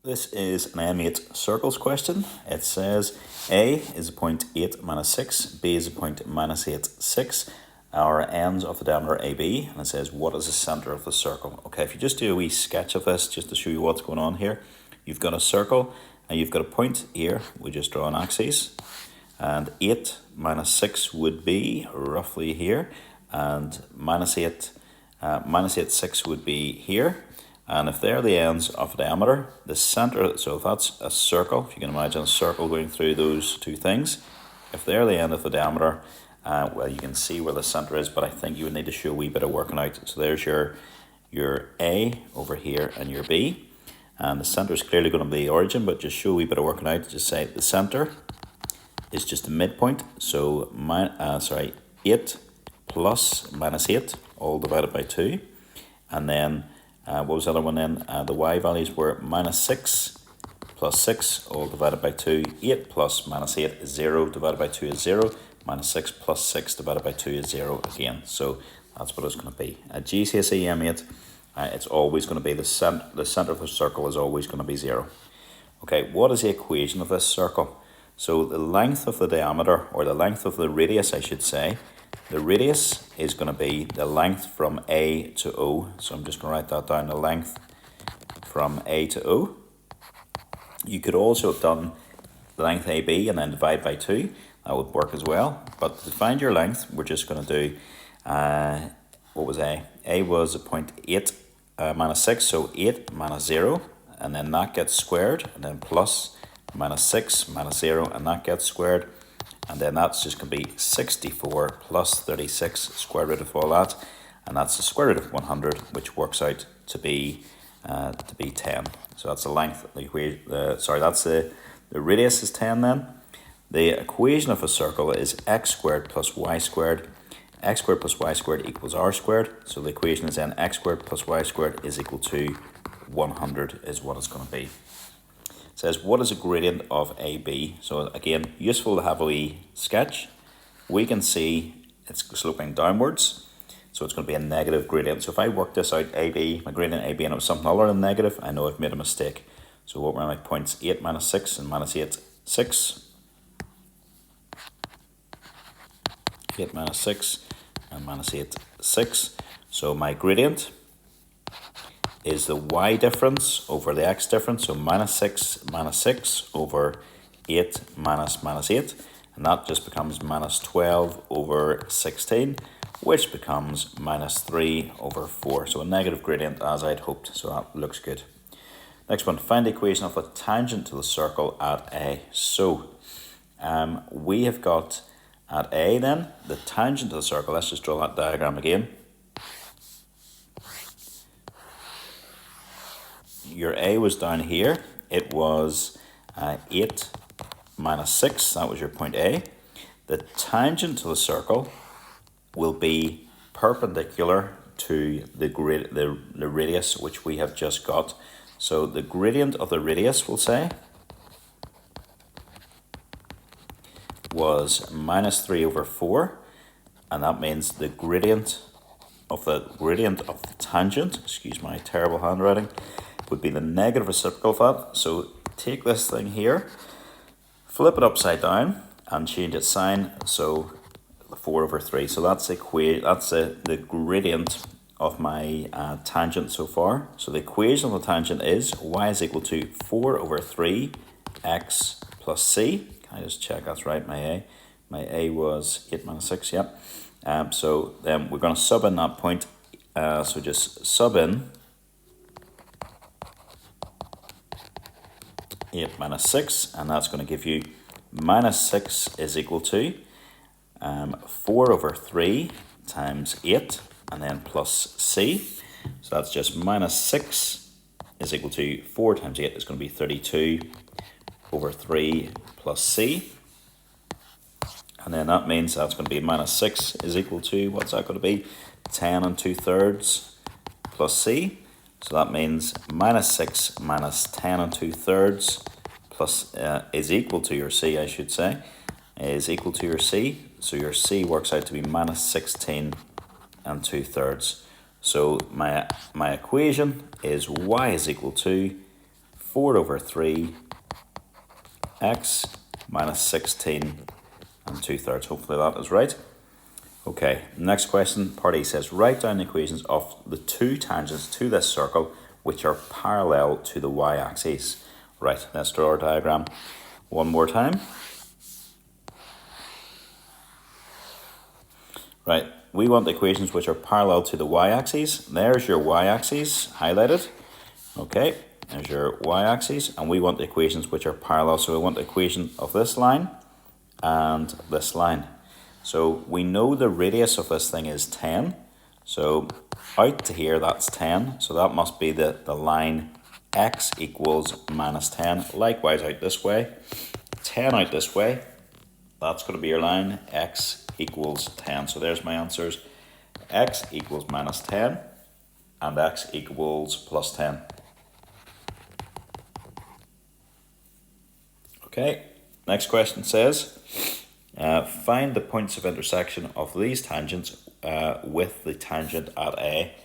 This is an M8 Circles question. It says A is a point 8 minus 6, B is a point minus 8, 6 are ends of the diameter AB, and it says what is the centre of the circle. Okay, if you just do a wee sketch of this just to show you what's going on here, you've got a circle and you've got a point here. We just draw an axis, and 8 minus 6 would be roughly here, and minus 8, 6 would be here. And if they're the ends of a diameter, the centre, so if that's a circle, if you can imagine a circle going through those two things, if they're the end of the diameter, well, you can see where the centre is, but I think you would need to show a wee bit of working out. So there's your A over here and your B, and the centre is clearly going to be the origin, but just show a wee bit of working out. Just say the centre is just the midpoint, so 8 plus minus 8, all divided by 2, and then what was the other one then? The y values were minus 6 plus 6, all divided by 2. 8 plus minus 8 is 0, divided by 2 is 0. Minus 6 plus 6 divided by 2 is 0 again. So that's what it's going to be. At GCSE M8, it's always going to be the centre of the circle is always going to be 0. Okay, what is the equation of this circle? So the length of the diameter, or the length of the radius, I should say, the radius is going to be the length from A to O. So I'm just going to write that down, the length from A to O. You could also have done the length AB and then divide by 2. That would work as well. But to find your length, we're just going to do, what was A? A was a 0.8 minus 6, so 8 minus 0. And then that gets squared, and then plus minus 6 minus 0, and that gets squared. And then that's just going to be 64 plus 36, square root of all that. And that's the square root of 100, which works out to be 10. So that's the length. That's the radius is 10 then. The equation of a circle is x squared plus y squared. X squared plus y squared equals r squared. So the equation is then x squared plus y squared is equal to 100 is what it's going to be. It says, what is a gradient of AB? So again, useful to have a wee sketch. We can see it's sloping downwards, so it's going to be a negative gradient. So if I work this out, AB, my gradient AB, and it was something other than negative, I know I've made a mistake. So what were my points? 8 minus 6 and minus 8, 6. 8 minus 6 and minus 8, 6. So my gradient is the y difference over the x difference, so minus 6 over 8 minus 8, and that just becomes minus 12 over 16, which becomes minus 3 over 4. So a negative gradient as I'd hoped, so that looks good. Next one, find the equation of the tangent to the circle at A. So we have got at A then, the tangent to the circle, let's just draw that diagram again. Your A was down here, it was 8 minus 6, that was your point A. The tangent to the circle will be perpendicular to the radius which we have just got. So the gradient of the radius, we'll say, was minus 3 over 4, and that means the gradient of the tangent, excuse my terrible handwriting, would be the negative reciprocal of that. So take this thing here, flip it upside down, and change its sign. So 4 over 3. So that's the gradient of my tangent so far. So the equation of the tangent is y is equal to 4 over 3 x plus c. Can I just check that's right? My A. My A was 8 minus 6. Yep. So then we're going to sub in that point. So just sub in 8 minus 6, and that's going to give you minus 6 is equal to 4 over 3 times 8, and then plus c. So that's just minus 6 is equal to 4 times 8 is going to be 32 over 3 plus c. And then that means that's going to be minus 6 is equal to, what's that going to be? 10 and 2/3 plus c. So that means minus 6 minus 10 and 2/3 plus is equal to your c, I should say, is equal to your c. So your c works out to be minus 16 and 2/3. So my equation is y is equal to 4 over 3 x minus 16 and 2/3. Hopefully that is right. Okay, next question, part E says, write down the equations of the two tangents to this circle which are parallel to the y-axis. Right, let's draw our diagram one more time. Right, we want the equations which are parallel to the y-axis. There's your y-axis highlighted. Okay, there's your y-axis, and we want the equations which are parallel. So we want the equation of this line and this line. So we know the radius of this thing is 10. So out to here, that's 10. So that must be the line x equals minus 10. Likewise out this way, 10 out this way, that's going to be your line x equals 10. So there's my answers. X equals minus 10 and x equals plus 10. Okay, next question says, find the points of intersection of these tangents with the tangent at A.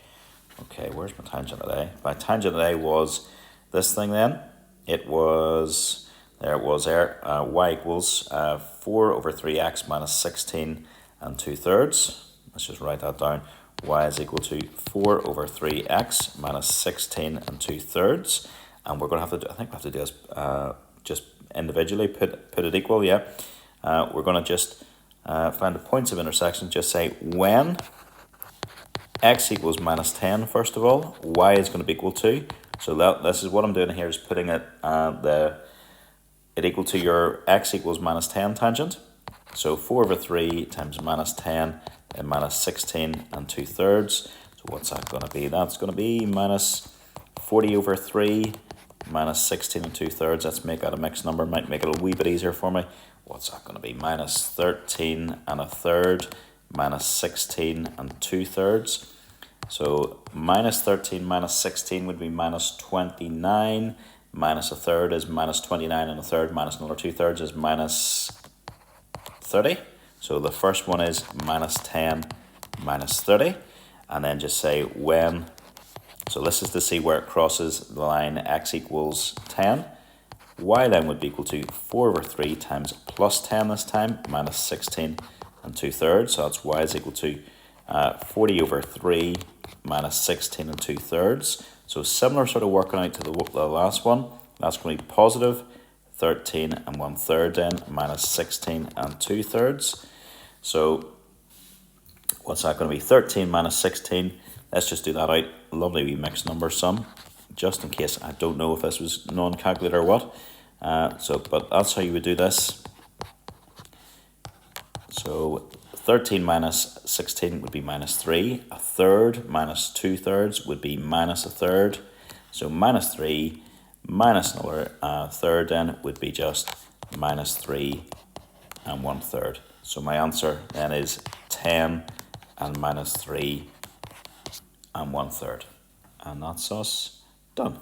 Okay, where's my tangent at A? My tangent at A was this thing then. It was, there it was there, y equals 4 over 3x minus 16 and 2/3. Let's just write that down. Y is equal to 4 over 3x minus 16 and 2/3. And we're going to have to do, I think we have to do this just individually, put it equal, yeah. We're going to just find the points of intersection, just say when x equals minus 10, first of all, y is going to be equal to, so this is what I'm doing here, is putting it it equal to your x equals minus 10 tangent. So 4 over 3 times minus 10 and minus 16 and 2/3. So what's that going to be? That's going to be minus 40 over 3 minus 16 and 2/3. Let's make that a mixed number, might make it a wee bit easier for me. What's that going to be? Minus 13 and 1/3 minus 16 and 2/3. So minus 13 minus 16 would be minus 29. Minus 1/3 is minus 29 and 1/3 minus another 2/3 is minus 30. So the first one is minus 10 minus 30. And then just say when, so this is to see where it crosses the line x equals 10. Y then would be equal to 4 over 3 times plus 10 this time, minus 16 and 2/3. So that's y is equal to 40 over 3 minus 16 and 2/3. So similar sort of working out to the last one. That's going to be positive 13 and 1/3 then, minus 16 and 2/3. So what's that going to be? 13 minus 16. Let's just do that out. Lovely wee mixed number sum, just in case I don't know if this was non-calculator or what. But that's how you would do this. So 13 minus 16 would be minus 3. 1/3 minus 2/3 would be minus 1/3. So minus 3 minus another third then would be just minus 3 and 1/3. So my answer then is 10 and minus 3 and 1/3. And that's us done.